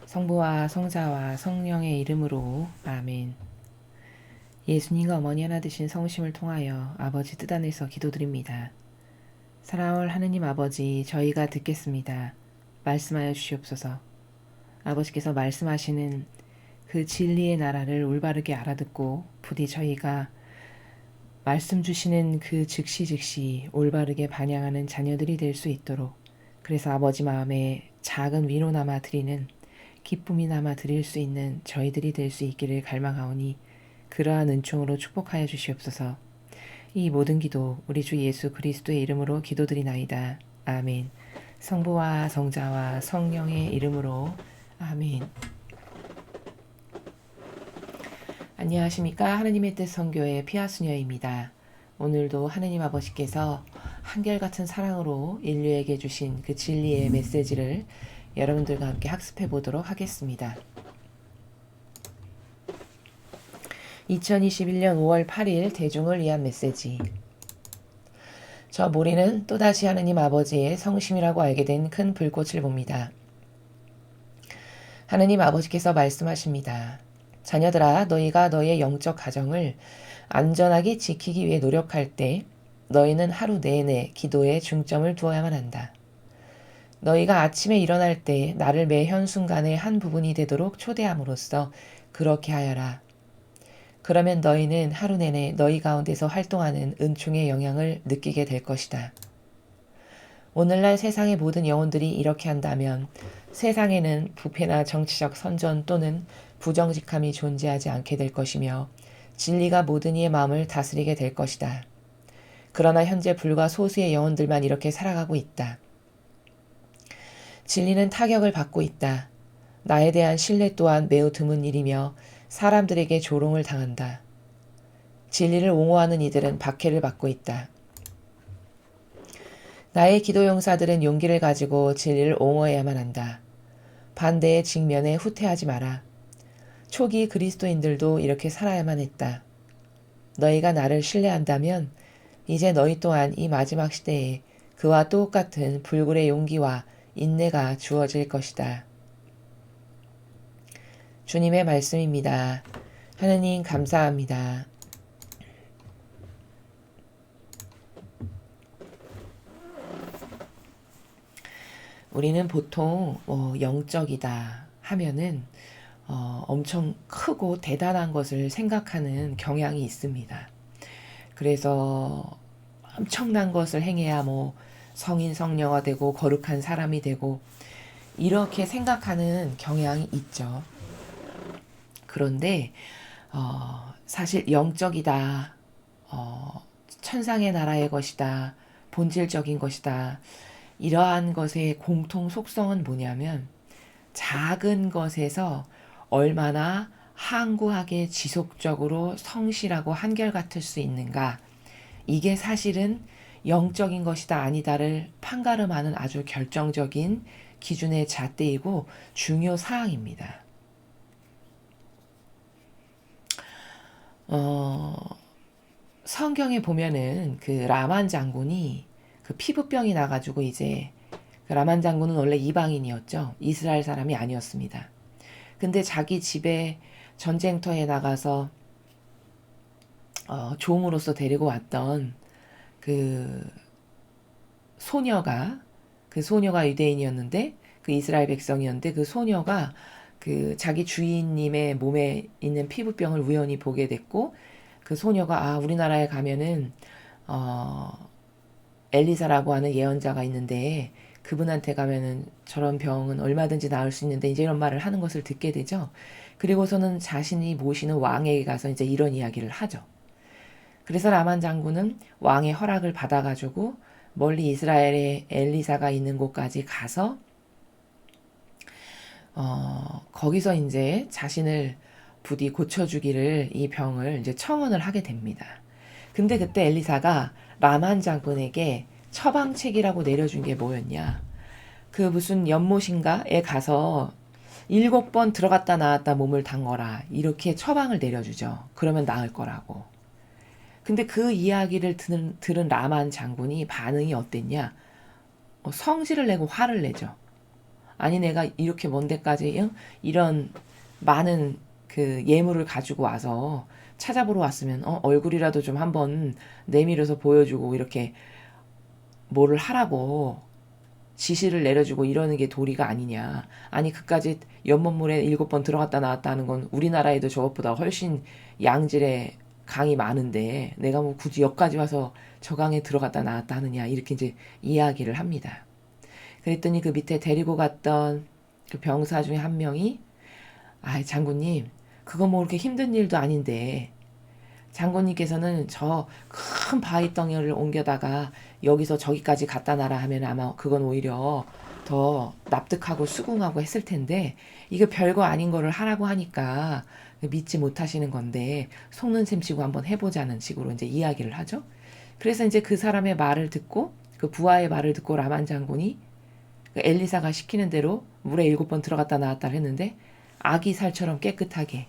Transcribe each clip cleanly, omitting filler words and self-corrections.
성부와 성자와 성령의 이름으로 아멘. 예수님과 어머니 하나 되신 성심을 통하여 아버지 뜻 안에서 기도드립니다. 사랑할 하느님 아버지, 저희가 듣겠습니다. 말씀하여 주시옵소서. 아버지께서 말씀하시는 그 진리의 나라를 올바르게 알아듣고 부디 저희가 말씀 주시는 그 즉시 올바르게 반영하는 자녀들이 될 수 있도록, 그래서 아버지 마음에 작은 위로나마 드리는, 기쁨이나마 드릴 수 있는 저희들이 될 수 있기를 갈망하오니 그러한 은총으로 축복하여 주시옵소서. 이 모든 기도 우리 주 예수 그리스도의 이름으로 기도드리나이다. 아멘. 성부와 성자와 성령의 이름으로 아멘. 안녕하십니까. 하느님의 뜻 선교의 피아수녀입니다. 오늘도 하느님 아버지께서 한결같은 사랑으로 인류에게 주신 그 진리의 메시지를 여러분들과 함께 학습해 보도록 하겠습니다. 2021년 5월 8일 대중을 위한 메시지. 저 모리는 또다시 하느님 아버지의 성심이라고 알게 된 큰 불꽃을 봅니다. 하느님 아버지께서 말씀하십니다. 자녀들아, 너희가 너희의 영적 가정을 안전하게 지키기 위해 노력할 때 너희는 하루 내내 기도에 중점을 두어야만 한다. 너희가 아침에 일어날 때 나를 매 현순간의 한 부분이 되도록 초대함으로써 그렇게 하여라. 그러면 너희는 하루 내내 너희 가운데서 활동하는 은총의 영향을 느끼게 될 것이다. 오늘날 세상의 모든 영혼들이 이렇게 한다면 세상에는 부패나 정치적 선전 또는 부정직함이 존재하지 않게 될 것이며 진리가 모든 이의 마음을 다스리게 될 것이다. 그러나 현재 불과 소수의 영혼들만 이렇게 살아가고 있다. 진리는 타격을 받고 있다. 나에 대한 신뢰 또한 매우 드문 일이며 사람들에게 조롱을 당한다. 진리를 옹호하는 이들은 박해를 받고 있다. 나의 기도 용사들은 용기를 가지고 진리를 옹호해야만 한다. 반대의 직면에 후퇴하지 마라. 초기 그리스도인들도 이렇게 살아야만 했다. 너희가 나를 신뢰한다면 이제 너희 또한 이 마지막 시대에 그와 똑같은 불굴의 용기와 인내가 주어질 것이다. 주님의 말씀입니다. 하느님 감사합니다. 우리는 보통 영적이다 하면은 엄청 크고 대단한 것을 생각하는 경향이 있습니다. 그래서 엄청난 것을 행해야 성인 성녀가 되고 거룩한 사람이 되고 이렇게 생각하는 경향이 있죠. 그런데 사실 영적이다, 천상의 나라의 것이다, 본질적인 것이다, 이러한 것의 공통 속성은 뭐냐면 작은 것에서 얼마나 항구하게 지속적으로 성실하고 한결같을 수 있는가, 이게 사실은 영적인 것이다 아니다를 판가름하는 아주 결정적인 기준의 잣대이고 중요 사항입니다. 성경에 보면은 그 라만 장군이 그 피부병이 나가지고 이제 그 라만 장군은 원래 이방인이었죠. 이스라엘 사람이 아니었습니다. 근데 자기 집에 전쟁터에 나가서 종으로서 데리고 왔던 그 소녀가 유대인이었는데 그 이스라엘 백성이었는데 그 소녀가 그 자기 주인님의 몸에 있는 피부병을 우연히 보게 됐고 그 소녀가 우리나라에 가면은 엘리사라고 하는 예언자가 있는데 그분한테 가면은 저런 병은 얼마든지 나을 수 있는데 이제 이런 말을 하는 것을 듣게 되죠. 그리고서는 자신이 모시는 왕에게 가서 이제 이런 이야기를 하죠. 그래서 라만 장군은 왕의 허락을 받아가지고 멀리 이스라엘의 엘리사가 있는 곳까지 가서 거기서 이제 자신을 부디 고쳐주기를 이 병을 이제 청원을 하게 됩니다. 근데 그때 엘리사가 라만 장군에게 처방책이라고 내려준 게 뭐였냐? 그 무슨 연못인가에 가서 7번 들어갔다 나왔다 몸을 담거라, 이렇게 처방을 내려주죠. 그러면 나을 거라고. 근데 그 이야기를 들은 라만 장군이 반응이 어땠냐? 성질을 내고 화를 내죠. 아니 내가 이렇게 먼 데까지 응? 이런 많은 그 예물을 가지고 와서 찾아보러 왔으면 얼굴이라도 좀 한번 내밀어서 보여주고 이렇게 뭐를 하라고 지시를 내려주고 이러는 게 도리가 아니냐. 아니 그까지 연못물에 7번 들어갔다 나왔다 하는 건 우리나라에도 저것보다 훨씬 양질의 강이 많은데 내가 뭐 굳이 여기까지 와서 저 강에 들어갔다 나왔다 하느냐 이렇게 이제 이야기를 합니다. 그랬더니 그 밑에 데리고 갔던 그 병사 중에 한 명이 장군님 그거 뭐 그렇게 힘든 일도 아닌데 장군님께서는 저 큰 바위 덩어리를 옮겨다가 여기서 저기까지 갖다 놔라 하면 아마 그건 오히려 더 납득하고 수긍하고 했을 텐데 이거 별거 아닌 거를 하라고 하니까 믿지 못하시는 건데 속는 셈치고 한번 해보자는 식으로 이제 이야기를 하죠. 그래서 이제 그 사람의 말을 듣고 그 부하의 말을 듣고 라만 장군이 엘리사가 시키는 대로 물에 7번 들어갔다 나왔다 했는데 아기 살처럼 깨끗하게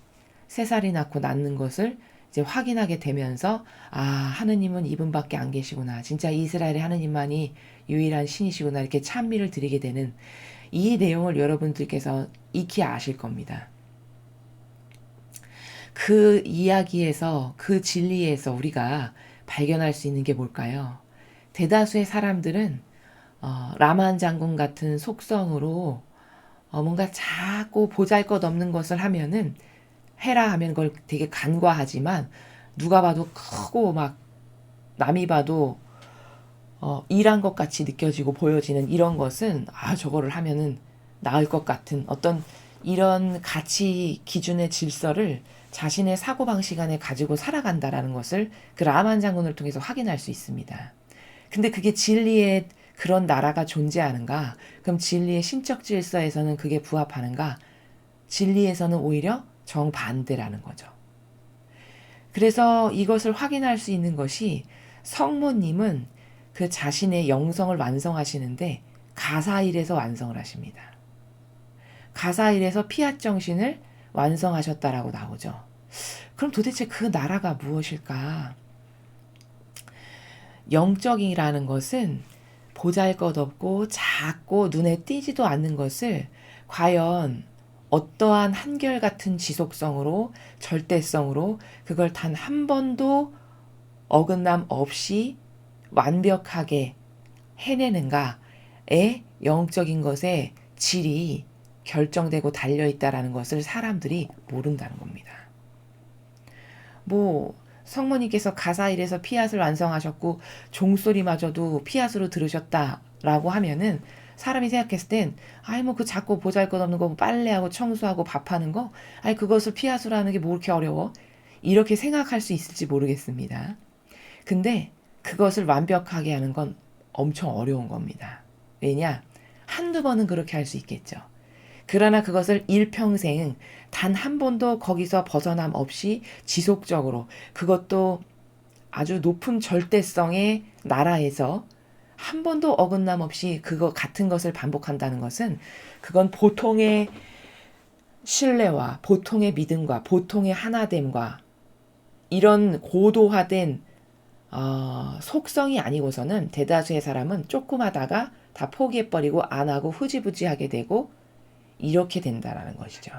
3살이 낳고 낳는 것을 이제 확인하게 되면서 하느님은 이분밖에 안 계시구나. 진짜 이스라엘의 하느님만이 유일한 신이시구나. 이렇게 찬미를 드리게 되는 이 내용을 여러분들께서 익히 아실 겁니다. 그 이야기에서 그 진리에서 우리가 발견할 수 있는 게 뭘까요? 대다수의 사람들은 라만 장군 같은 속성으로 뭔가 자꾸 보잘것없는 것을 하면은 해라 하면 그걸 되게 간과하지만 누가 봐도 크고 막 남이 봐도 일한 것 같이 느껴지고 보여지는 이런 것은 저거를 하면은 나을 것 같은 어떤 이런 가치 기준의 질서를 자신의 사고방식 안에 가지고 살아간다라는 것을 그 라만 장군을 통해서 확인할 수 있습니다. 근데 그게 진리의 그런 나라가 존재하는가? 그럼 진리의 신적 질서에서는 그게 부합하는가? 진리에서는 오히려 정반대라는 거죠. 그래서 이것을 확인할 수 있는 것이 성모님은 그 자신의 영성을 완성하시는데 가사일에서 완성을 하십니다. 가사일에서 피앗 정신을 완성하셨다라고 나오죠. 그럼 도대체 그 나라가 무엇일까? 영적이라는 것은 보잘것없고 작고 눈에 띄지도 않는 것을 과연 어떠한 한결같은 지속성으로 절대성으로 그걸 단 한 번도 어긋남 없이 완벽하게 해내는가에 영적인 것의 질이 결정되고 달려있다라는 것을 사람들이 모른다는 겁니다. 성모님께서 가사일에서 피앗을 완성하셨고 종소리마저도 피앗으로 들으셨다라고 하면은 사람이 생각했을 땐 그 작고 보잘것없는 거 빨래하고 청소하고 밥하는 거 그것을 피앗으로 하는 게 뭐 그렇게 어려워? 이렇게 생각할 수 있을지 모르겠습니다. 근데 그것을 완벽하게 하는 건 엄청 어려운 겁니다. 왜냐? 한두 번은 그렇게 할 수 있겠죠. 그러나 그것을 일평생 단 한 번도 거기서 벗어남 없이 지속적으로 그것도 아주 높은 절대성의 나라에서 한 번도 어긋남 없이 그거 같은 것을 반복한다는 것은 그건 보통의 신뢰와 보통의 믿음과 보통의 하나됨과 이런 고도화된 속성이 아니고서는 대다수의 사람은 조그마다가 다 포기해버리고 안 하고 흐지부지하게 되고 이렇게 된다라는 것이죠.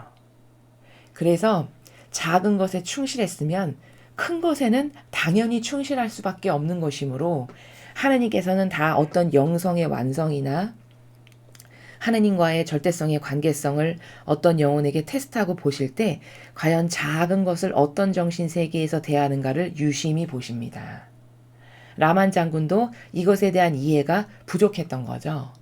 그래서 작은 것에 충실했으면 큰 것에는 당연히 충실할 수밖에 없는 것이므로 하느님께서는 다 어떤 영성의 완성이나 하느님과의 절대성의 관계성을 어떤 영혼에게 테스트하고 보실 때 과연 작은 것을 어떤 정신세계에서 대하는가를 유심히 보십니다. 라만 장군도 이것에 대한 이해가 부족했던 거죠.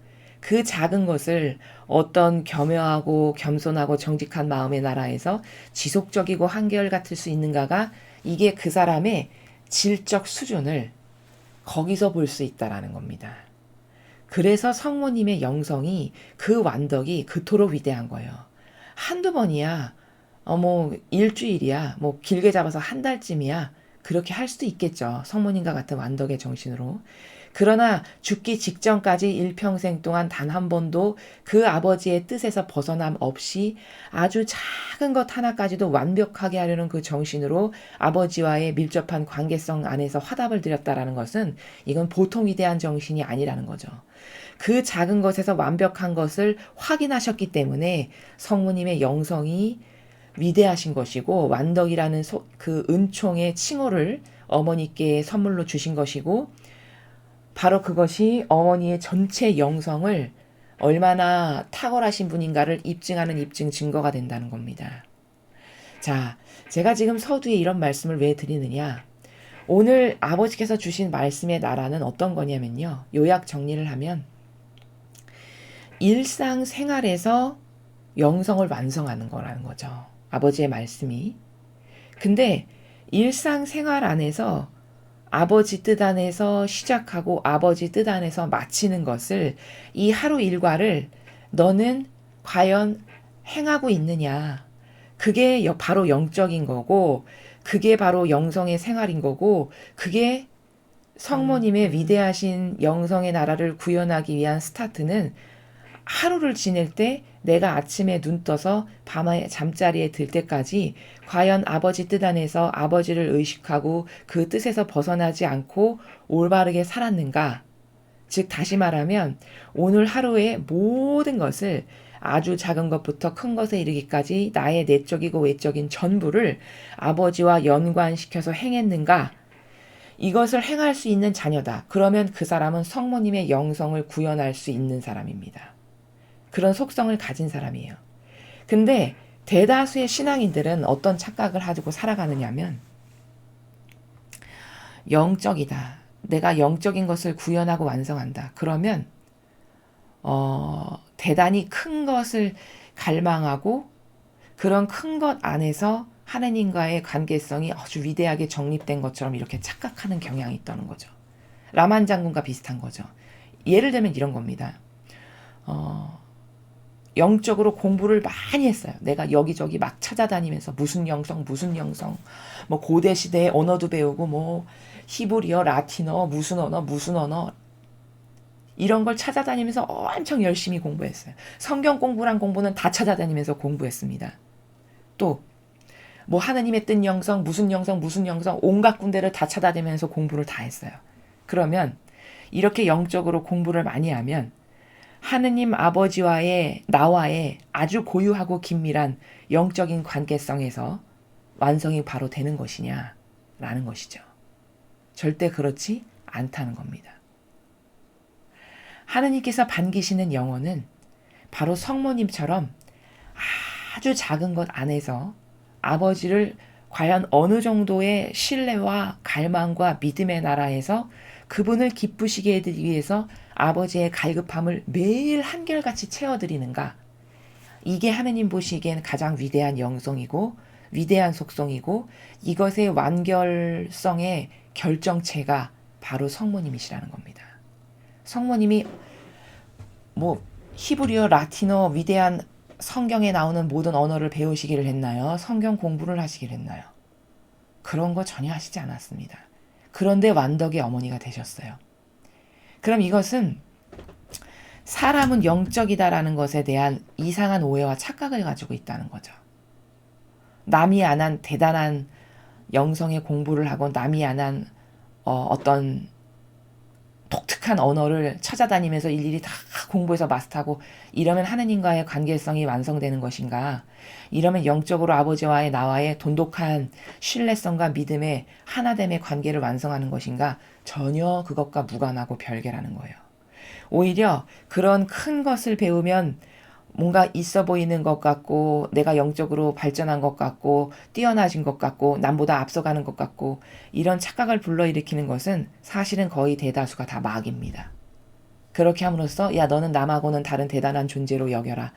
그 작은 것을 어떤 겸허하고 겸손하고 정직한 마음의 나라에서 지속적이고 한결같을 수 있는가가 이게 그 사람의 질적 수준을 거기서 볼 수 있다라는 겁니다. 그래서 성모님의 영성이 그 완덕이 그토록 위대한 거예요. 한두 번이야. 일주일이야. 길게 잡아서 한 달쯤이야. 그렇게 할 수도 있겠죠. 성모님과 같은 완덕의 정신으로. 그러나 죽기 직전까지 일평생 동안 단 한 번도 그 아버지의 뜻에서 벗어남 없이 아주 작은 것 하나까지도 완벽하게 하려는 그 정신으로 아버지와의 밀접한 관계성 안에서 화답을 드렸다라는 것은 이건 보통 위대한 정신이 아니라는 거죠. 그 작은 것에서 완벽한 것을 확인하셨기 때문에 성모님의 영성이 위대하신 것이고 완덕이라는 그 은총의 칭호를 어머니께 선물로 주신 것이고 바로 그것이 어머니의 전체 영성을 얼마나 탁월하신 분인가를 입증하는 입증 증거가 된다는 겁니다. 자, 제가 지금 서두에 이런 말씀을 왜 드리느냐. 오늘 아버지께서 주신 말씀의 나라는 어떤 거냐면요. 요약 정리를 하면 일상생활에서 영성을 완성하는 거라는 거죠. 아버지의 말씀이. 근데 일상생활 안에서 아버지 뜻 안에서 시작하고 아버지 뜻 안에서 마치는 것을 이 하루 일과를 너는 과연 행하고 있느냐. 그게 바로 영적인 거고 그게 바로 영성의 생활인 거고 그게 성모님의 위대하신 영성의 나라를 구현하기 위한 스타트는 하루를 지낼 때 내가 아침에 눈 떠서 밤에 잠자리에 들 때까지 과연 아버지 뜻 안에서 아버지를 의식하고 그 뜻에서 벗어나지 않고 올바르게 살았는가? 즉 다시 말하면 오늘 하루의 모든 것을 아주 작은 것부터 큰 것에 이르기까지 나의 내적이고 외적인 전부를 아버지와 연관시켜서 행했는가? 이것을 행할 수 있는 자녀다. 그러면 그 사람은 성모님의 영성을 구현할 수 있는 사람입니다. 그런 속성을 가진 사람이에요. 근데 대다수의 신앙인들은 어떤 착각을 가지고 살아가느냐면 영적이다. 내가 영적인 것을 구현하고 완성한다. 그러면 대단히 큰 것을 갈망하고 그런 큰 것 안에서 하느님과의 관계성이 아주 위대하게 정립된 것처럼 이렇게 착각하는 경향이 있다는 거죠. 라만 장군과 비슷한 거죠. 예를 들면 이런 겁니다. 영적으로 공부를 많이 했어요. 내가 여기저기 막 찾아다니면서 무슨 영성, 뭐 고대 시대의 언어도 배우고 뭐 히브리어, 라틴어, 무슨 언어 이런 걸 찾아다니면서 엄청 열심히 공부했어요. 성경 공부란 공부는 다 찾아다니면서 공부했습니다. 또 뭐 하느님의 뜻 영성, 무슨 영성 온갖 군데를 다 찾아다니면서 공부를 다 했어요. 그러면 이렇게 영적으로 공부를 많이 하면 하느님 아버지와의 나와의 아주 고유하고 긴밀한 영적인 관계성에서 완성이 바로 되는 것이냐라는 것이죠. 절대 그렇지 않다는 겁니다. 하느님께서 반기시는 영혼은 바로 성모님처럼 아주 작은 것 안에서 아버지를 과연 어느 정도의 신뢰와 갈망과 믿음의 나라에서 그분을 기쁘시게 해드리기 위해서 아버지의 갈급함을 매일 한결같이 채워드리는가. 이게 하느님 보시기엔 가장 위대한 영성이고 위대한 속성이고 이것의 완결성의 결정체가 바로 성모님이시라는 겁니다. 성모님이 뭐 히브리어, 라틴어 위대한 성경에 나오는 모든 언어를 배우시기를 했나요? 성경 공부를 하시기를 했나요? 그런 거 전혀 하시지 않았습니다. 그런데 완덕의 어머니가 되셨어요. 그럼 이것은 사람은 영적이다라는 것에 대한 이상한 오해와 착각을 가지고 있다는 거죠. 남이 안 한 대단한 영성의 공부를 하고 남이 안 한 어떤 독특한 언어를 찾아다니면서 일일이 다 공부해서 마스터하고 이러면 하느님과의 관계성이 완성되는 것인가? 이러면 영적으로 아버지와의 나와의 돈독한 신뢰성과 믿음의 하나됨의 관계를 완성하는 것인가? 전혀 그것과 무관하고 별개라는 거예요. 오히려 그런 큰 것을 배우면 뭔가 있어 보이는 것 같고 내가 영적으로 발전한 것 같고 뛰어나진 것 같고 남보다 앞서가는 것 같고 이런 착각을 불러일으키는 것은 사실은 거의 대다수가 다 마귀입니다. 그렇게 함으로써 야 너는 남하고는 다른 대단한 존재로 여겨라.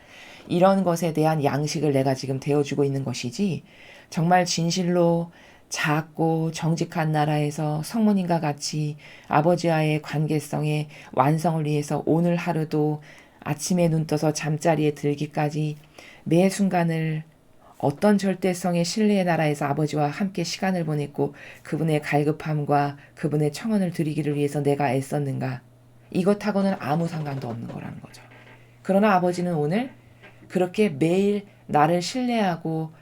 이런 것에 대한 양식을 내가 지금 대어주고 있는 것이지 정말 진실로 작고 정직한 나라에서 성모님과 같이 아버지와의 관계성의 완성을 위해서 오늘 하루도 아침에 눈 떠서 잠자리에 들기까지 매 순간을 어떤 절대성의 신뢰의 나라에서 아버지와 함께 시간을 보냈고 그분의 갈급함과 그분의 청혼을 드리기를 위해서 내가 애썼는가. 이것하고는 아무 상관도 없는 거라는 거죠. 그러나 아버지는 오늘 그렇게 매일 나를 신뢰하고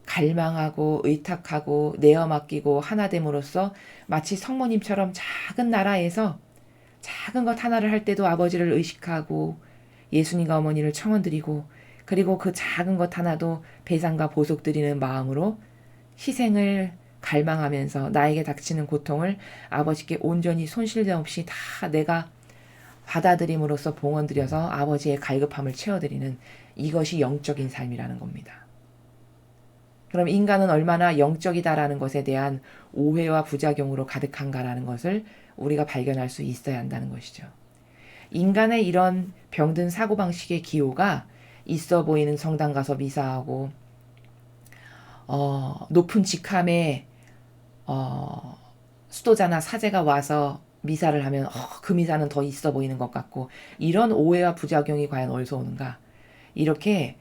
갈망하고 의탁하고 내어 맡기고 하나됨으로써 마치 성모님처럼 작은 나라에서 작은 것 하나를 할 때도 아버지를 의식하고 예수님과 어머니를 청원드리고 그리고 그 작은 것 하나도 배상과 보속 드리는 마음으로 희생을 갈망하면서 나에게 닥치는 고통을 아버지께 온전히 손실대 없이 다 내가 받아들임으로써 봉헌드려서 아버지의 갈급함을 채워드리는 이것이 영적인 삶이라는 겁니다. 그럼 인간은 얼마나 영적이다라는 것에 대한 오해와 부작용으로 가득한가라는 것을 우리가 발견할 수 있어야 한다는 것이죠. 인간의 이런 병든 사고방식의 기호가 있어 보이는 성당 가서 미사하고 높은 직함의 수도자나 사제가 와서 미사를 하면 그 미사는 더 있어 보이는 것 같고 이런 오해와 부작용이 과연 어디서 오는가. 이렇게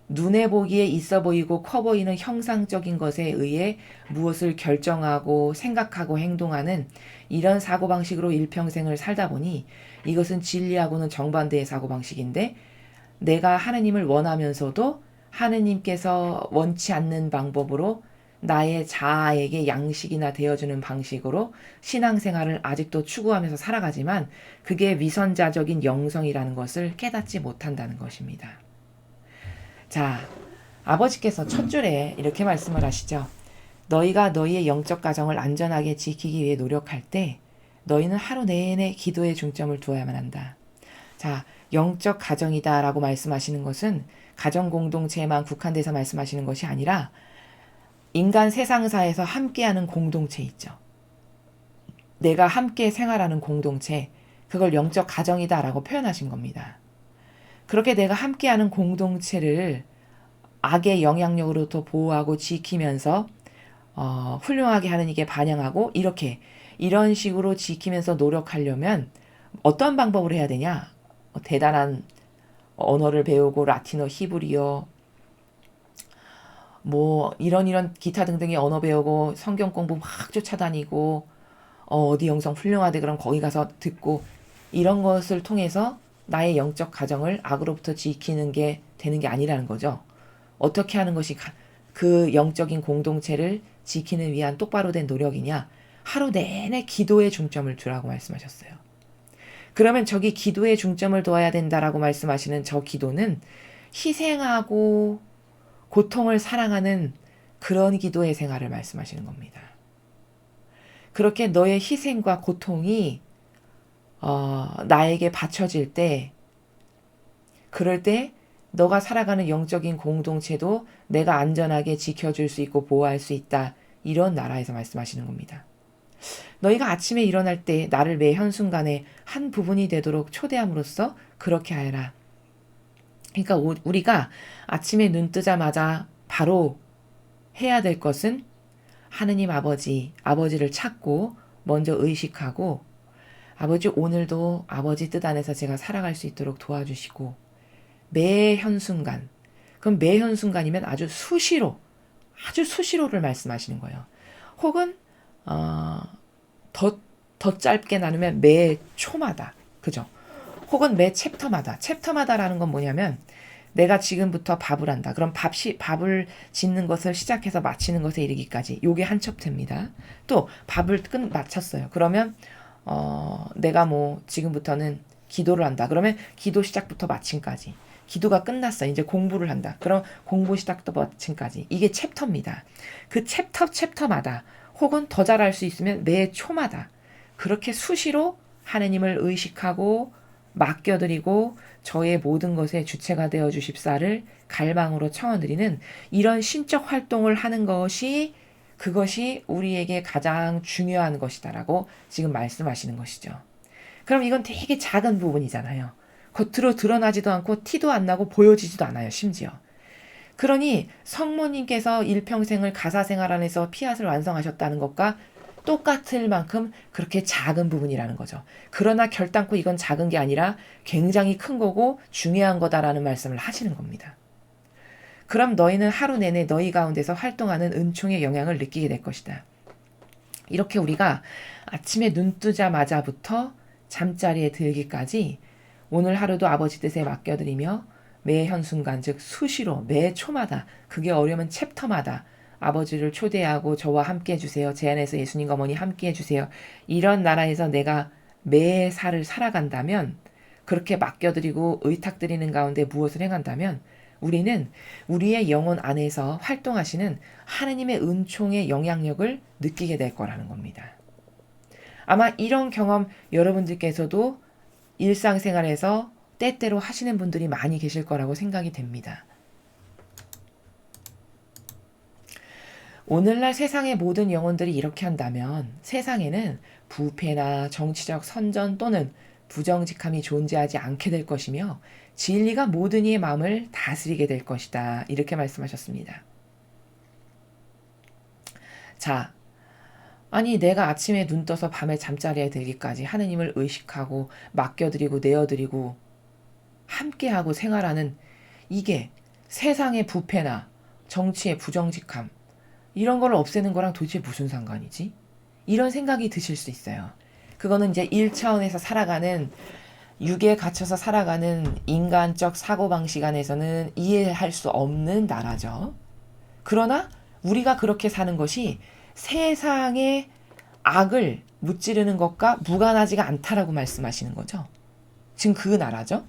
눈에 보기에 있어 보이고 커 보이는 형상적인 것에 의해 무엇을 결정하고 생각하고 행동하는 이런 사고방식으로 일평생을 살다 보니 이것은 진리하고는 정반대의 사고방식인데 내가 하느님을 원하면서도 하느님께서 원치 않는 방법으로 나의 자아에게 양식이나 되어주는 방식으로 신앙생활을 아직도 추구하면서 살아가지만 그게 위선자적인 영성이라는 것을 깨닫지 못한다는 것입니다. 자, 아버지께서 첫 줄에 이렇게 말씀을 하시죠. 너희가 너희의 영적 가정을 안전하게 지키기 위해 노력할 때 너희는 하루 내내 기도에 중점을 두어야만 한다. 자, 영적 가정이다라고 말씀하시는 것은 가정 공동체에만 국한돼서 말씀하시는 것이 아니라 인간 세상사에서 함께하는 공동체 있죠. 내가 함께 생활하는 공동체, 그걸 영적 가정이다라고 표현하신 겁니다. 그렇게 내가 함께하는 공동체를 악의 영향력으로부터 보호하고 지키면서 훌륭하게 하느님께 반영하고 이런 식으로 지키면서 노력하려면 어떤 방법으로 해야 되냐? 대단한 언어를 배우고 라틴어, 히브리어 이런 기타 등등의 언어 배우고 성경 공부 막 쫓아다니고 어디 영성 훌륭하대 그럼 거기 가서 듣고 이런 것을 통해서 나의 영적 가정을 악으로부터 지키는 게 되는 게 아니라는 거죠. 어떻게 하는 것이 그 영적인 공동체를 지키는 위한 똑바로 된 노력이냐? 하루 내내 기도에 중점을 두라고 말씀하셨어요. 그러면 저기 기도에 중점을 둬야 된다라고 말씀하시는 저 기도는 희생하고 고통을 사랑하는 그런 기도의 생활을 말씀하시는 겁니다. 그렇게 너의 희생과 고통이 나에게 바쳐질 때 그럴 때 너가 살아가는 영적인 공동체도 내가 안전하게 지켜줄 수 있고 보호할 수 있다. 이런 나라에서 말씀하시는 겁니다. 너희가 아침에 일어날 때 나를 매 현순간에 한 부분이 되도록 초대함으로써 그렇게 하여라. 그러니까 우리가 아침에 눈 뜨자마자 바로 해야 될 것은 하느님 아버지를 찾고 먼저 의식하고 아버지 오늘도 아버지 뜻 안에서 제가 살아갈 수 있도록 도와주시고 매 현순간 그럼 매 현순간이면 아주 수시로를 말씀하시는 거예요. 혹은 더 짧게 나누면 매 초마다 그죠? 혹은 매 챕터마다라는 건 뭐냐면 내가 지금부터 밥을 한다. 그럼 밥을 짓는 것을 시작해서 마치는 것에 이르기까지 요게 한 챕터입니다. 또 밥을 마쳤어요. 그러면 내가 지금부터는 기도를 한다. 그러면 기도 시작부터 마침까지. 기도가 끝났어. 이제 공부를 한다. 그럼 공부 시작부터 마침까지. 이게 챕터입니다. 그 챕터마다 혹은 더 잘할 수 있으면 매 초마다 그렇게 수시로 하느님을 의식하고 맡겨드리고 저의 모든 것의 주체가 되어 주십사를 갈망으로 청원드리는 이런 신적 활동을 하는 그것이 우리에게 가장 중요한 것이다라고 지금 말씀하시는 것이죠. 그럼 이건 되게 작은 부분이잖아요. 겉으로 드러나지도 않고 티도 안 나고 보여지지도 않아요. 심지어. 그러니 성모님께서 일평생을 가사생활 안에서 피앗을 완성하셨다는 것과 똑같을 만큼 그렇게 작은 부분이라는 거죠. 그러나 결단코 이건 작은 게 아니라 굉장히 큰 거고 중요한 거다라는 말씀을 하시는 겁니다. 그럼 너희는 하루 내내 너희 가운데서 활동하는 은총의 영향을 느끼게 될 것이다. 이렇게 우리가 아침에 눈 뜨자마자부터 잠자리에 들기까지 오늘 하루도 아버지 뜻에 맡겨드리며 매 현순간 즉 수시로 매 초마다 그게 어려우면 챕터마다 아버지를 초대하고 저와 함께 해주세요. 제 안에서 예수님과 어머니 함께 해주세요. 이런 나라에서 내가 매 살을 살아간다면 그렇게 맡겨드리고 의탁드리는 가운데 무엇을 행한다면 우리는 우리의 영혼 안에서 활동하시는 하느님의 은총의 영향력을 느끼게 될 거라는 겁니다. 아마 이런 경험 여러분들께서도 일상생활에서 때때로 하시는 분들이 많이 계실 거라고 생각이 됩니다. 오늘날 세상의 모든 영혼들이 이렇게 한다면 세상에는 부패나 정치적 선전 또는 부정직함이 존재하지 않게 될 것이며 진리가 모든 이의 마음을 다스리게 될 것이다. 이렇게 말씀하셨습니다. 자, 아니 내가 아침에 눈 떠서 밤에 잠자리에 들기까지 하느님을 의식하고 맡겨드리고 내어드리고 함께하고 생활하는 이게 세상의 부패나 정치의 부정직함 이런 걸 없애는 거랑 도대체 무슨 상관이지? 이런 생각이 드실 수 있어요. 그거는 이제 1차원에서 살아가는 육에 갇혀서 살아가는 인간적 사고방식 안에서는 이해할 수 없는 나라죠. 그러나 우리가 그렇게 사는 것이 세상의 악을 무찌르는 것과 무관하지가 않다라고 말씀하시는 거죠. 지금 그 나라죠.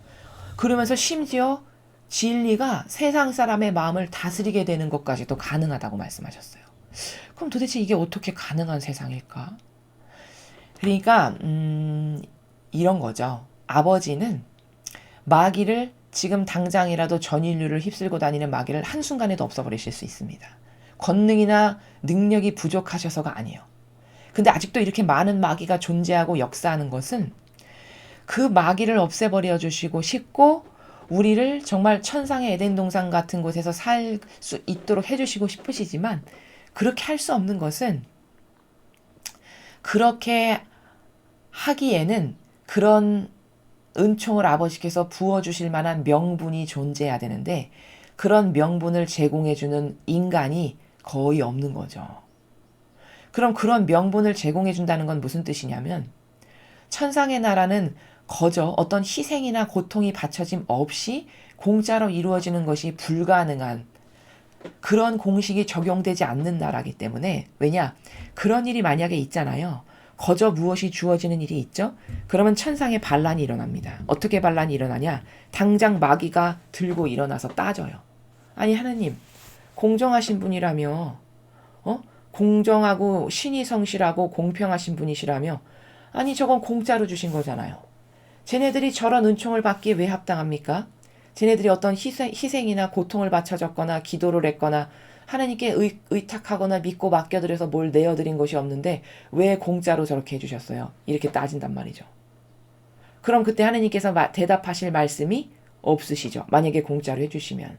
그러면서 심지어 진리가 세상 사람의 마음을 다스리게 되는 것까지도 가능하다고 말씀하셨어요. 그럼 도대체 이게 어떻게 가능한 세상일까? 그러니까 이런 거죠. 아버지는 마귀를 지금 당장이라도 전 인류를 휩쓸고 다니는 마귀를 한순간에도 없애버리실 수 있습니다. 권능이나 능력이 부족하셔서가 아니에요. 근데 아직도 이렇게 많은 마귀가 존재하고 역사하는 것은 그 마귀를 없애버려 주시고 싶고 우리를 정말 천상의 에덴 동산 같은 곳에서 살 수 있도록 해주시고 싶으시지만 그렇게 할 수 없는 것은 그렇게 하기에는 그런 은총을 아버지께서 부어주실 만한 명분이 존재해야 되는데 그런 명분을 제공해주는 인간이 거의 없는 거죠. 그럼 그런 명분을 제공해준다는 건 무슨 뜻이냐면 천상의 나라는 거저 어떤 희생이나 고통이 받쳐짐 없이 공짜로 이루어지는 것이 불가능한 그런 공식이 적용되지 않는 나라이기 때문에 왜냐? 그런 일이 만약에 있잖아요. 거저 무엇이 주어지는 일이 있죠? 그러면 천상의 반란이 일어납니다. 어떻게 반란이 일어나냐? 당장 마귀가 들고 일어나서 따져요. 아니 하나님 공정하신 분이라며 공정하고 신이 성실하고 공평하신 분이시라며 아니 저건 공짜로 주신 거잖아요. 쟤네들이 저런 은총을 받기에 왜 합당합니까? 쟤네들이 어떤 희생이나 고통을 바쳐졌거나 기도를 했거나 하나님께 의탁하거나 믿고 맡겨드려서 뭘 내어드린 것이 없는데 왜 공짜로 저렇게 해주셨어요? 이렇게 따진단 말이죠. 그럼 그때 하나님께서 대답하실 말씀이 없으시죠. 만약에 공짜로 해주시면.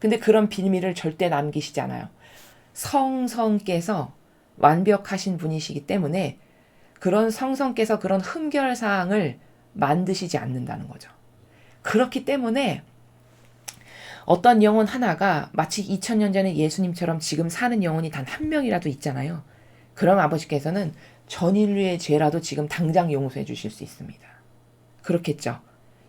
근데 그런 비밀을 절대 남기시지 않아요. 성성께서 완벽하신 분이시기 때문에 그런 성성께서 그런 흠결사항을 만드시지 않는다는 거죠. 그렇기 때문에 어떤 영혼 하나가 마치 2000년 전에 예수님처럼 지금 사는 영혼이 단 한 명이라도 있잖아요. 그럼 아버지께서는 전 인류의 죄라도 지금 당장 용서해 주실 수 있습니다. 그렇겠죠.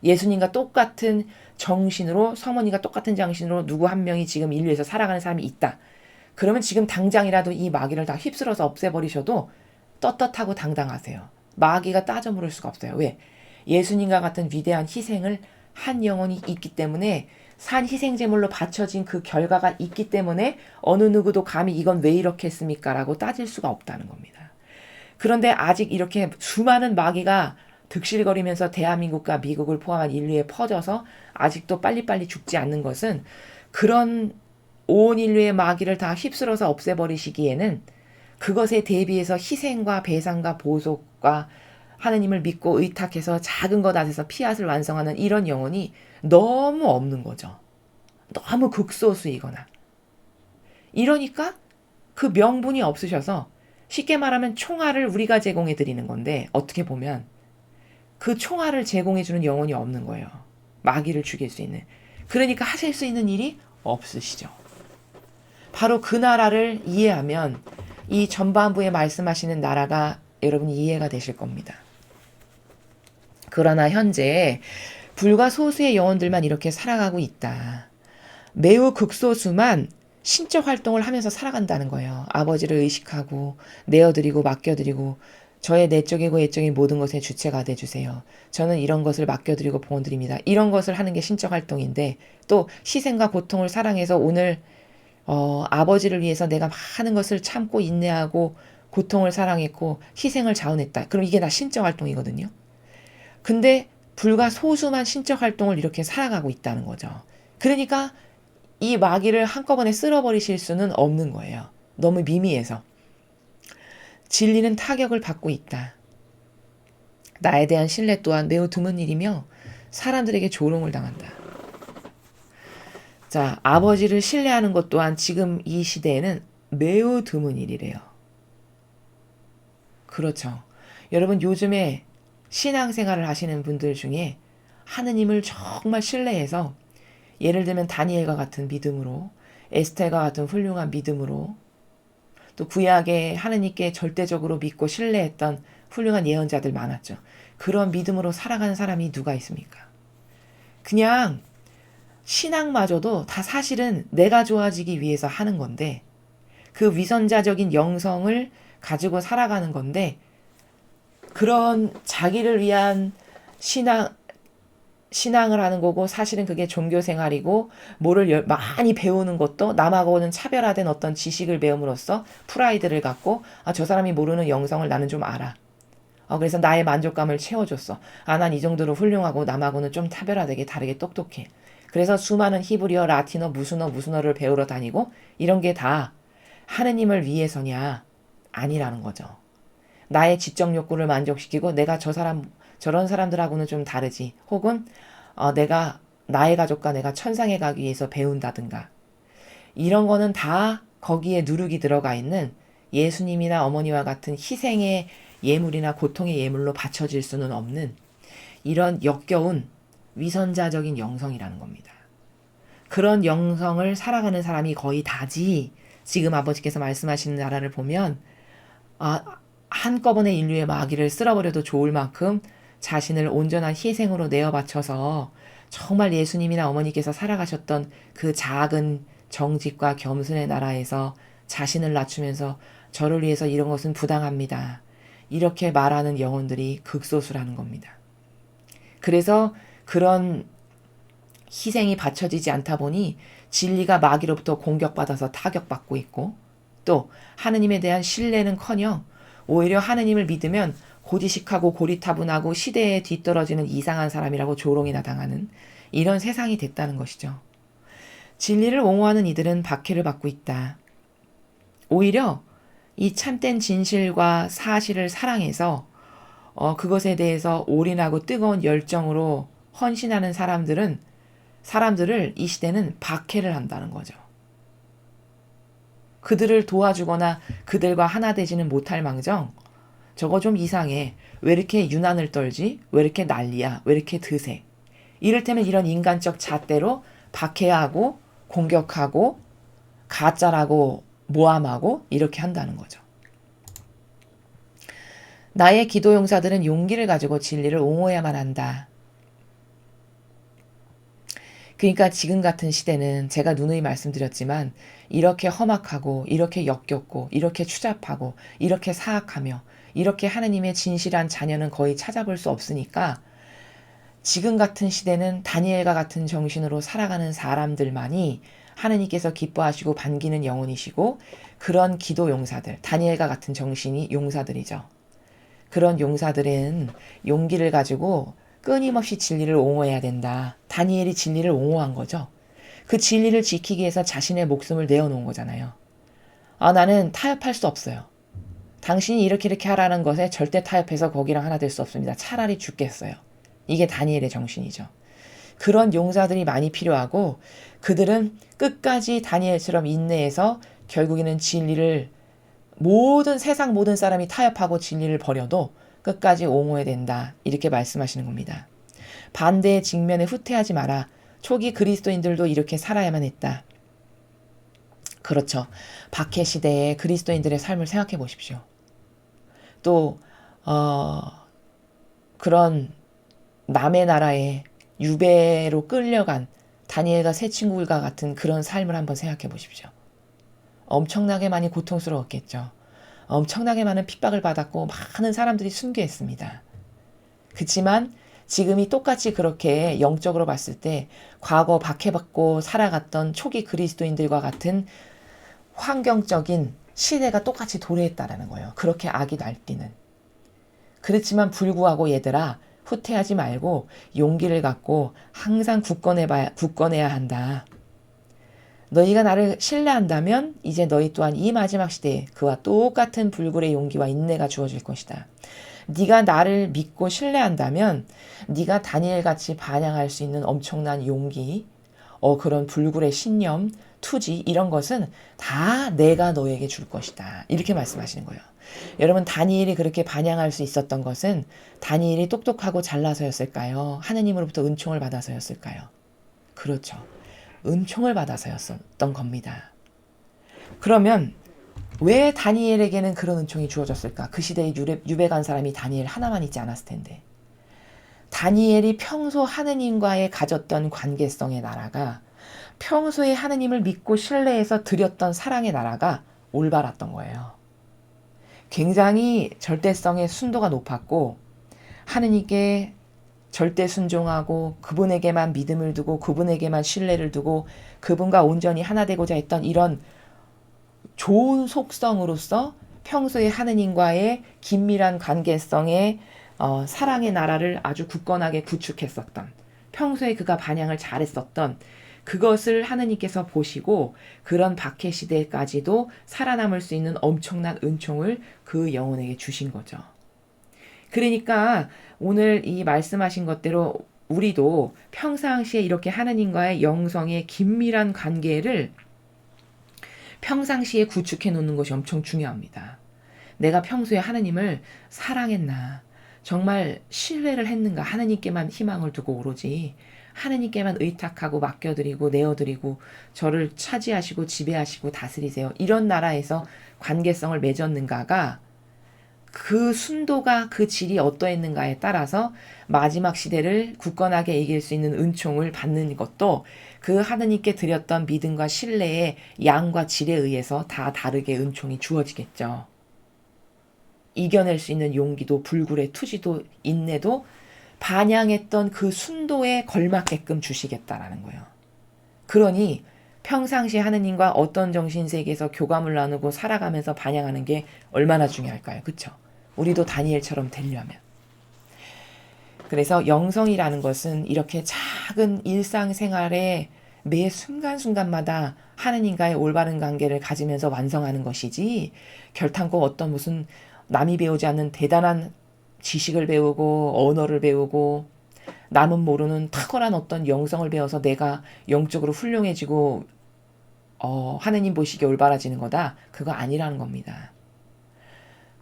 예수님과 똑같은 정신으로 성모님과 똑같은 정신으로 누구 한 명이 지금 인류에서 살아가는 사람이 있다. 그러면 지금 당장이라도 이 마귀를 다 휩쓸어서 없애버리셔도 떳떳하고 당당하세요. 마귀가 따져 물을 수가 없어요. 왜? 예수님과 같은 위대한 희생을 한 영혼이 있기 때문에 산 희생제물로 바쳐진 그 결과가 있기 때문에 어느 누구도 감히 이건 왜 이렇게 했습니까? 라고 따질 수가 없다는 겁니다. 그런데 아직 이렇게 수많은 마귀가 득실거리면서 대한민국과 미국을 포함한 인류에 퍼져서 아직도 빨리빨리 죽지 않는 것은 그런 온 인류의 마귀를 다 휩쓸어서 없애버리시기에는 그것에 대비해서 희생과 배상과 보속과 하느님을 믿고 의탁해서 작은 것 안에서 피앗을 완성하는 이런 영혼이 너무 없는 거죠. 너무 극소수이거나. 이러니까 그 명분이 없으셔서 쉽게 말하면 총알을 우리가 제공해 드리는 건데 어떻게 보면 그 총알을 제공해 주는 영혼이 없는 거예요. 마귀를 죽일 수 있는. 그러니까 하실 수 있는 일이 없으시죠. 바로 그 나라를 이해하면 이 전반부에 말씀하시는 나라가 여러분 이해가 되실 겁니다. 그러나 현재 불과 소수의 영혼들만 이렇게 살아가고 있다. 매우 극소수만 신적 활동을 하면서 살아간다는 거예요. 아버지를 의식하고 내어드리고 맡겨드리고 저의 내적이고 외적인 모든 것의 주체가 돼주세요. 저는 이런 것을 맡겨드리고 봉헌드립니다. 이런 것을 하는 게 신적 활동인데 또 희생과 고통을 사랑해서 오늘 아버지를 위해서 내가 많은 것을 참고 인내하고 고통을 사랑했고 희생을 자원했다. 그럼 이게 다 신적 활동이거든요. 근데 불과 소수만 신적 활동을 이렇게 살아가고 있다는 거죠. 그러니까 이 마귀를 한꺼번에 쓸어버리실 수는 없는 거예요. 너무 미미해서. 진리는 타격을 받고 있다. 나에 대한 신뢰 또한 매우 드문 일이며 사람들에게 조롱을 당한다. 자, 아버지를 신뢰하는 것 또한 지금 이 시대에는 매우 드문 일이래요. 그렇죠. 여러분 요즘에 신앙생활을 하시는 분들 중에 하느님을 정말 신뢰해서 예를 들면 다니엘과 같은 믿음으로 에스텔과 같은 훌륭한 믿음으로 또 구약에 하느님께 절대적으로 믿고 신뢰했던 훌륭한 예언자들 많았죠. 그런 믿음으로 살아가는 사람이 누가 있습니까? 그냥 신앙마저도 다 사실은 내가 좋아지기 위해서 하는 건데 그 위선자적인 영성을 가지고 살아가는 건데 그런 자기를 위한 신앙을 하는 거고 사실은 그게 종교 생활이고 뭐를 많이 배우는 것도 남하고는 차별화된 어떤 지식을 배움으로써 프라이드를 갖고 저 사람이 모르는 영성을 나는 좀 알아. 그래서 나의 만족감을 채워줬어. 난 이 정도로 훌륭하고 남하고는 좀 차별화되게 다르게 똑똑해. 그래서 수많은 히브리어, 라틴어, 무슨어를 배우러 다니고 이런 게 다 하느님을 위해서냐? 아니라는 거죠. 나의 지적 욕구를 만족시키고 내가 저런 사람들하고는 좀 다르지. 혹은 내가 나의 가족과 내가 천상에 가기 위해서 배운다든가. 이런 거는 다 거기에 누룩이 들어가 있는 예수님이나 어머니와 같은 희생의 예물이나 고통의 예물로 바쳐질 수는 없는 이런 역겨운 위선자적인 영성이라는 겁니다. 그런 영성을 살아가는 사람이 거의 다지. 지금 아버지께서 말씀하시는 나라를 보면 한꺼번에 인류의 마귀를 쓸어버려도 좋을 만큼 자신을 온전한 희생으로 내어 바쳐서 정말 예수님이나 어머니께서 살아가셨던 그 작은 정직과 겸손의 나라에서 자신을 낮추면서 저를 위해서 이런 것은 부당합니다. 이렇게 말하는 영혼들이 극소수라는 겁니다. 그래서 그런 희생이 바쳐지지 않다 보니 진리가 마귀로부터 공격받아서 타격받고 있고 또 하느님에 대한 신뢰는커녕 오히려 하느님을 믿으면 고지식하고 고리타분하고 시대에 뒤떨어지는 이상한 사람이라고 조롱이나 당하는 이런 세상이 됐다는 것이죠. 진리를 옹호하는 이들은 박해를 받고 있다. 오히려 이 참된 진실과 사실을 사랑해서 그것에 대해서 올인하고 뜨거운 열정으로 헌신하는 사람들을 이 시대는 박해를 한다는 거죠. 그들을 도와주거나 그들과 하나 되지는 못할 망정 저거 좀 이상해. 왜 이렇게 유난을 떨지? 왜 이렇게 난리야? 왜 이렇게 드세? 이를테면 이런 인간적 잣대로 박해하고 공격하고 가짜라고 모함하고 이렇게 한다는 거죠. 나의 기도 용사들은 용기를 가지고 진리를 옹호해야만 한다. 그러니까 지금 같은 시대는 제가 누누이 말씀드렸지만 이렇게 험악하고 이렇게 역겹고 이렇게 추잡하고 이렇게 사악하며 이렇게 하느님의 진실한 자녀는 거의 찾아볼 수 없으니까 지금 같은 시대는 다니엘과 같은 정신으로 살아가는 사람들만이 하느님께서 기뻐하시고 반기는 영혼이시고 그런 기도 용사들, 다니엘과 같은 정신이 용사들이죠. 그런 용사들은 용기를 가지고 끊임없이 진리를 옹호해야 된다. 다니엘이 진리를 옹호한 거죠. 그 진리를 지키기 위해서 자신의 목숨을 내어놓은 거잖아요. 나는 타협할 수 없어요. 당신이 이렇게 하라는 것에 절대 타협해서 거기랑 하나 될 수 없습니다. 차라리 죽겠어요. 이게 다니엘의 정신이죠. 그런 용사들이 많이 필요하고 그들은 끝까지 다니엘처럼 인내해서 결국에는 진리를 세상 모든 사람이 타협하고 진리를 버려도 끝까지 옹호해야 된다. 이렇게 말씀하시는 겁니다. 반대의 직면에 후퇴하지 마라. 초기 그리스도인들도 이렇게 살아야만 했다. 그렇죠. 박해 시대의 그리스도인들의 삶을 생각해 보십시오. 또 그런 남의 나라에 유배로 끌려간 다니엘과 세 친구들과 같은 그런 삶을 한번 생각해 보십시오. 엄청나게 많이 고통스러웠겠죠. 엄청나게 많은 핍박을 받았고 많은 사람들이 순교했습니다. 그렇지만 지금이 똑같이 그렇게 영적으로 봤을 때 과거 박해받고 살아갔던 초기 그리스도인들과 같은 환경적인 시대가 똑같이 도래했다라는 거예요. 그렇게 악이 날뛰는. 그렇지만 불구하고 얘들아, 후퇴하지 말고 용기를 갖고 항상 굳건해야 한다. 너희가 나를 신뢰한다면 이제 너희 또한 이 마지막 시대에 그와 똑같은 불굴의 용기와 인내가 주어질 것이다. 네가 나를 믿고 신뢰한다면 네가 다니엘같이 반향할 수 있는 엄청난 용기, 그런 불굴의 신념, 투지 이런 것은 다 내가 너에게 줄 것이다. 이렇게 말씀하시는 거예요. 여러분, 다니엘이 그렇게 반향할 수 있었던 것은 다니엘이 똑똑하고 잘나서였을까요? 하느님으로부터 은총을 받아서였을까요? 그렇죠. 은총을 받아서였던 겁니다. 그러면 왜 다니엘에게는 그런 은총이 주어졌을까? 그 시대에 유배 간 사람이 다니엘 하나만 있지 않았을 텐데. 다니엘이 평소 하느님과의 가졌던 관계성의 나라가, 평소에 하느님을 믿고 신뢰해서 드렸던 사랑의 나라가 올바랐던 거예요. 굉장히 절대성의 순도가 높았고 하느님께 절대 순종하고 그분에게만 믿음을 두고 그분에게만 신뢰를 두고 그분과 온전히 하나 되고자 했던 이런 좋은 속성으로서 평소에 하느님과의 긴밀한 관계성의 사랑의 나라를 아주 굳건하게 구축했었던, 평소에 그가 반향을 잘했었던 그것을 하느님께서 보시고 그런 박해 시대까지도 살아남을 수 있는 엄청난 은총을 그 영혼에게 주신 거죠. 그러니까 오늘 이 말씀하신 것대로 우리도 평상시에 이렇게 하느님과의 영성의 긴밀한 관계를 평상시에 구축해 놓는 것이 엄청 중요합니다. 내가 평소에 하느님을 사랑했나, 정말 신뢰를 했는가, 하느님께만 희망을 두고 오로지 하느님께만 의탁하고 맡겨드리고 내어드리고 저를 차지하시고 지배하시고 다스리세요. 이런 나라에서 관계성을 맺었는가가, 그 순도가, 그 질이 어떠했는가에 따라서 마지막 시대를 굳건하게 이길 수 있는 은총을 받는 것도 그 하느님께 드렸던 믿음과 신뢰의 양과 질에 의해서 다 다르게 은총이 주어지겠죠. 이겨낼 수 있는 용기도 불굴의 투지도 인내도 반향했던 그 순도에 걸맞게끔 주시겠다라는 거예요. 그러니 평상시 하느님과 어떤 정신세계에서 교감을 나누고 살아가면서 반향하는 게 얼마나 중요할까요? 그렇죠? 우리도 다니엘처럼 되려면. 그래서 영성이라는 것은 이렇게 작은 일상생활의 매 순간순간마다 하느님과의 올바른 관계를 가지면서 완성하는 것이지, 결탄코 어떤 무슨 남이 배우지 않는 대단한 지식을 배우고 언어를 배우고 남은 모르는 탁월한 어떤 영성을 배워서 내가 영적으로 훌륭해지고 하느님 보시기에 올바라지는 거다. 그거 아니라는 겁니다.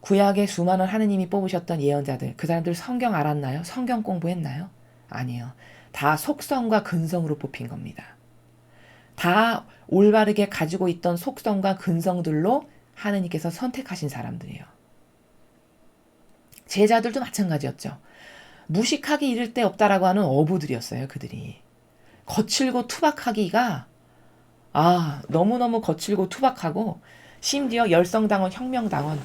구약의 수많은 하느님이 뽑으셨던 예언자들, 그 사람들 성경 알았나요? 성경 공부했나요? 아니요. 다 속성과 근성으로 뽑힌 겁니다. 다 올바르게 가지고 있던 속성과 근성들로 하느님께서 선택하신 사람들이에요. 제자들도 마찬가지였죠. 무식하기 이를 데 없다라고 하는 어부들이었어요. 그들이. 거칠고 투박하기가 너무너무 거칠고 투박하고, 심지어 열성당원, 혁명당원,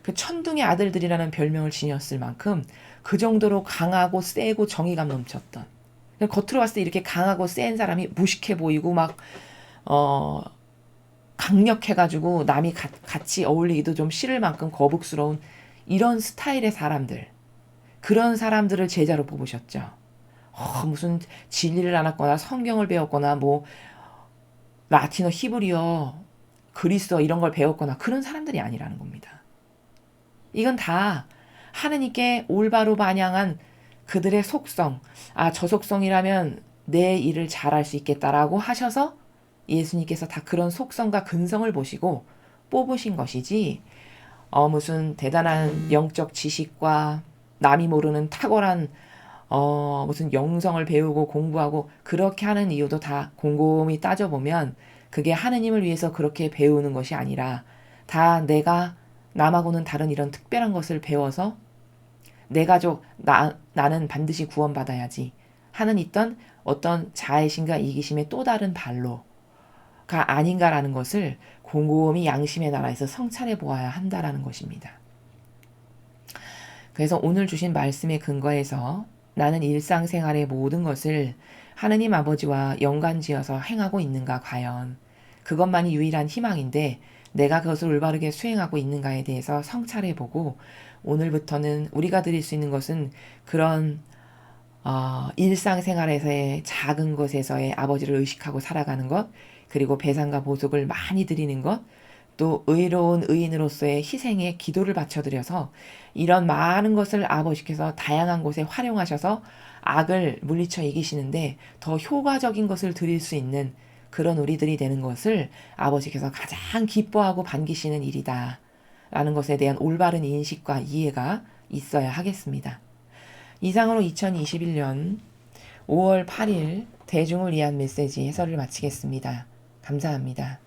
그 천둥의 아들들이라는 별명을 지녔을 만큼 그 정도로 강하고 세고 정의감 넘쳤던, 겉으로 봤을 때 이렇게 강하고 센 사람이 무식해 보이고 막 강력해가지고 남이 같이 어울리기도 좀 싫을 만큼 거북스러운 이런 스타일의 사람들, 그런 사람들을 제자로 뽑으셨죠. 무슨 진리를 알았거나 성경을 배웠거나 뭐 라틴어, 히브리어, 그리스어 이런 걸 배웠거나 그런 사람들이 아니라는 겁니다. 이건 다 하느님께 올바로 반향한 그들의 속성, 저 속성이라면 내 일을 잘할 수 있겠다라고 하셔서 예수님께서 다 그런 속성과 근성을 보시고 뽑으신 것이지, 무슨 대단한 영적 지식과 남이 모르는 탁월한 무슨 영성을 배우고 공부하고 그렇게 하는 이유도 다 곰곰이 따져보면 그게 하느님을 위해서 그렇게 배우는 것이 아니라 다 내가 남하고는 다른 이런 특별한 것을 배워서 내 가족, 나는 반드시 구원받아야지 하는 있던 어떤 자애심과 이기심의 또 다른 발로가 아닌가라는 것을 곰곰이 양심의 나라에서 성찰해 보아야 한다라는 것입니다. 그래서 오늘 주신 말씀의 근거에서 나는 일상생활의 모든 것을 하느님 아버지와 연관지어서 행하고 있는가 과연 그것만이 유일한 희망인데 내가 그것을 올바르게 수행하고 있는가에 대해서 성찰해보고 오늘부터는 우리가 드릴 수 있는 것은 그런 일상생활에서의 작은 것에서의 아버지를 의식하고 살아가는 것, 그리고 배상과 보속을 많이 드리는 것, 또 의로운 의인으로서의 희생에 기도를 바쳐드려서 이런 많은 것을 아버지께서 다양한 곳에 활용하셔서 악을 물리쳐 이기시는데 더 효과적인 것을 드릴 수 있는 그런 우리들이 되는 것을 아버지께서 가장 기뻐하고 반기시는 일이다 라는 것에 대한 올바른 인식과 이해가 있어야 하겠습니다. 이상으로 2021년 5월 8일 대중을 위한 메시지 해설을 마치겠습니다. 감사합니다.